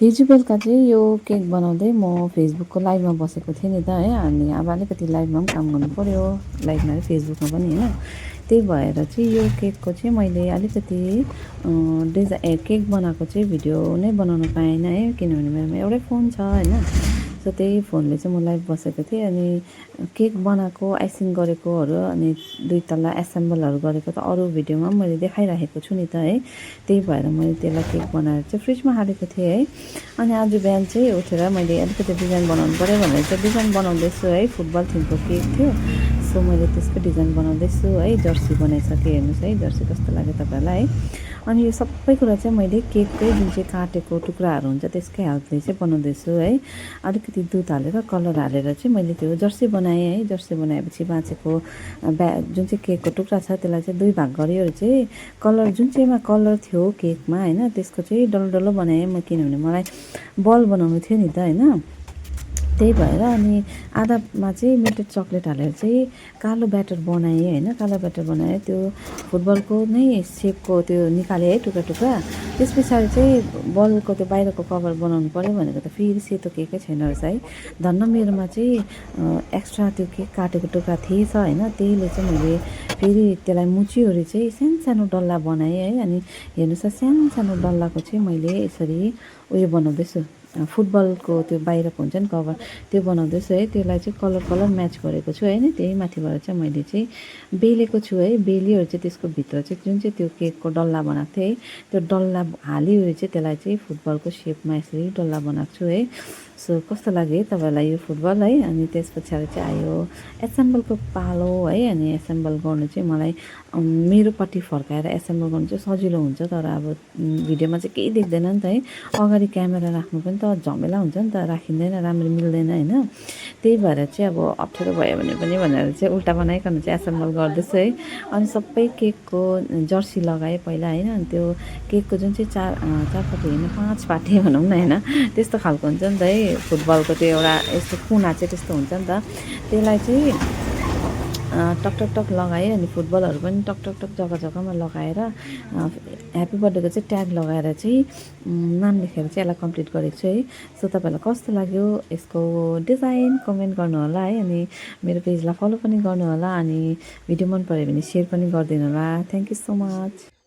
हिजो बेलुका चाहिँ यो केक बनाउँदै म फेसबुकको लाइभमा बसेको थिएँ नि त है। अनि अब अलिकति लाइभमा पनि काम गर्नु पऱ्यो, लाइभमा र फेसबुकमा पनि होइन। त्यही भएर चाहिँ यो केकको चाहिँ मैले अलिकति केक बनाएको चाहिँ भिडियो नै बनाउन पाएन है, किनभने मेरोमा एउटै फोन छ होइन। सो त्यही फोनले चाहिँ म लाइभ बसेको थिएँ। अनि केक बनाएको, आइसिङ गरेकोहरू, अनि 2 तल्ला एसेम्बलहरू गरेको त अरू भिडियोमा पनि मैले देखाइराखेको छु नि त है। त्यही भएर मैले त्यसलाई केक बनाएर चाहिँ फ्रिजमा हालेको थिएँ है। अनि आज बिहान चाहिँ उठेर मैले अलिकति डिजाइन बनाउनु पऱ्यो भनेर चाहिँ डिजाइन बनाउँदैछु है। फुटबल थिमको केक थियो, सो मैले त्यसको डिजाइन बनाउँदैछु है। जर्सी बनाइसकेँ, हेर्नुहोस् है जर्सी कस्तो लाग्यो तपाईँहरूलाई है। अनि यो सबै कुरा चाहिँ मैले केककै जुन चाहिँ काटेको टुक्राहरू हुन्छ त्यसकै हेल्पले चाहिँ बनाउँदैछु है। अलिकति दुध हालेर कलर हालेर चाहिँ मैले त्यो जर्सी बनाएँ है। जर्सी बनाएपछि बाँचेको जुन चाहिँ केकको टुक्रा छ त्यसलाई चाहिँ 2 भाग गरेर चाहिँ कलर, जुन चाहिँमा कलर थियो केकमा होइन, त्यसको चाहिँ डल्लो डल्लो बनाएँ म, किनभने मलाई बल बनाउनु थियो नि त होइन। त्यही भएर अनि आधामा चाहिँ मेल्टेड चक्लेट हालेर चाहिँ कालो ब्याटर बनाएँ होइन। कालो ब्याटर बनाएर त्यो फुटबलको नै सेपको त्यो निकालेँ है टुक्रा टुक्रा। त्यस पछाडि चाहिँ बलको त्यो बाहिरको कभर बनाउनु पऱ्यो भनेको त फेरि सेतो केकै छैन रहेछ है। धन्न मेरोमा चाहिँ एक्स्ट्रा त्यो केक काटेको टुक्रा थिएछ होइन। त्यहीले चाहिँ मैले फेरि त्यसलाई मुछिवरी चाहिँ सानो सानो डल्ला बनाएँ है। अनि हेर्नुहोस् त, सानो सानो डल्लाको चाहिँ मैले यसरी उयो बनाउँदैछु, फुटबलको त्यो बाहिरको हुन्छ नि कभर, त्यो बनाउँदैछु है। त्यसलाई चाहिँ कलर कलर म्याच गरेको छु होइन। त्यही माथिबाट चाहिँ मैले चाहिँ बेलेको छु है। बेलिएर चाहिँ त्यसको भित्र चाहिँ जुन चाहिँ त्यो केकको डल्ला बनाएको थिएँ है, त्यो डल्ला हालिवरी चाहिँ त्यसलाई चाहिँ फुटबलको सेपमा यसरी डल्ला बनाएको छु है। सो कस्तो लाग्यो है तपाईँलाई यो फुटबल है। अनि त्यस पछाडि चाहिँ आयो एसेम्बलको पालो है। अनि एसेम्बल गर्नु चाहिँ मलाई मेरोपट्टि फर्काएर एसेम्बल गर्नु चाहिँ सजिलो हुन्छ, तर अब भिडियोमा चाहिँ केही देख्दैन नि त है। अगाडि क्यामेरा राख्नु पनि त झमेला हुन्छ नि त, राखिँदैन, राम्ररी मिल्दैन होइन। त्यही भएर चाहिँ अब अप्ठ्यारो भयो भने पनि भनेर चाहिँ उल्टा बनाइकन चाहिँ एसेम्बल गर्दैछु है। अनि सबै केकको जर्सी लगाएँ पहिला होइन। अनि त्यो केकको जुन चाहिँ चारपट्टि होइन 5 पाटे भनौँ न होइन, त्यस्तो खालको हुन्छ नि त है। फुटबलको त्यो एउटा यस्तो कुना चाहिँ त्यस्तो हुन्छ नि त, त्यसलाई चाहिँ टक टक टक लगाएँ। अनि फुटबलहरू पनि टक टक टक जग्गा जग्गामा लगाएर ह्याप्पी बर्थडेको चाहिँ ट्याग लगाएर चाहिँ नाम लेखेर चाहिँ यसलाई कम्प्लिट गरेको छु है। सो तपाईँलाई कस्तो लाग्यो यसको डिजाइन कमेन्ट गर्नु होला है। अनि मेरो पेजलाई फलो पनि गर्नु होला। अनि भिडियो मन पऱ्यो भने सेयर पनि गरिदिनु होला। Thank you so much.